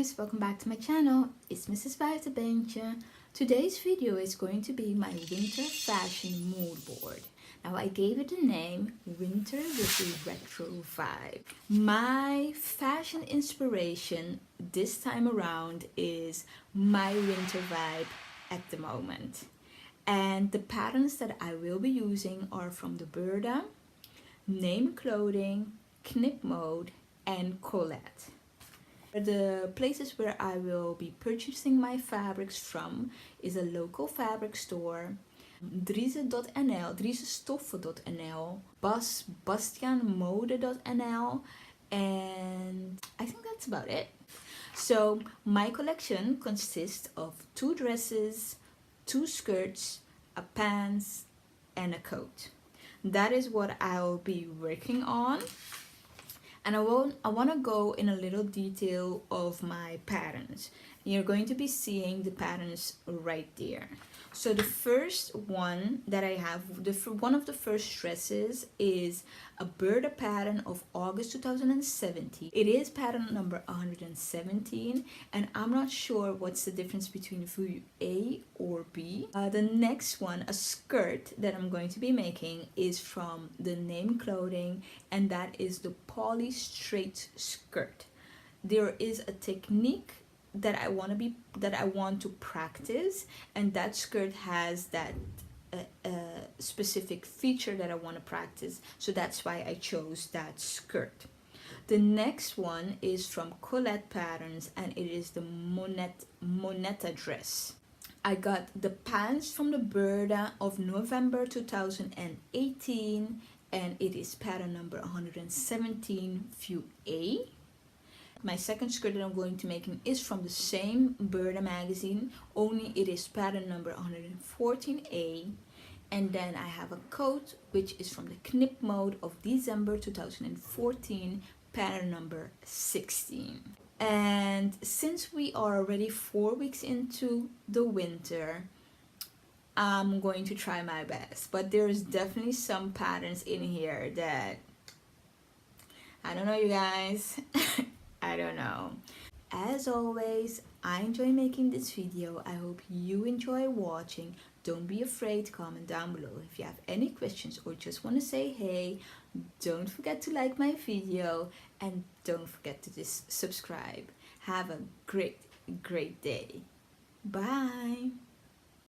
guys, welcome back to my channel. It's Mrs.Buitenbeentje. Today's video is going to be my winter fashion mood board. Now I gave it the name Winter with a Retro Vibe. My fashion inspiration this time around is my winter vibe at the moment. And the patterns that I will be using are from the Burda, Name Clothing, Knip Mode and Colette. The places where I will be purchasing my fabrics from is a local fabric store, Driese.nl, driesestoffen.nl, bastiaanmode.nl, and I think that's about it. So my collection consists of 2 dresses, 2 skirts, a pants, and a coat. That is what I'll be working on. And I want to go in a little detail of my patterns. You're going to be seeing the patterns right there. So the first one that I have, one of the first dresses is a Burda pattern of August 2017. It is pattern number 117, and I'm not sure what's the difference between view A or B. The next one, a skirt that I'm going to be making, is from the Name Clothing, and that is the poly straight skirt. There is a technique that I want to practice, and that skirt has that specific feature that I want to practice, so that's why I chose that skirt. The next one is from Colette Patterns, and it is the Moneta dress. I got the pants from the Burda of November 2018, and it is pattern number 117 view A. My second skirt that I'm going to make is from the same Burda magazine, only it is pattern number 114A. And then I have a coat which is from the Knip Mode of December 2014, pattern number 16. And since we are already 4 weeks into the winter, I'm going to try my best. But there's definitely some patterns in here that, I don't know, you guys. I don't know. As always, I enjoy making this video. I hope you enjoy watching. Don't be afraid to comment down below if you have any questions or just want to say hey. Don't forget to like my video and don't forget to just subscribe. Have a great day. Bye.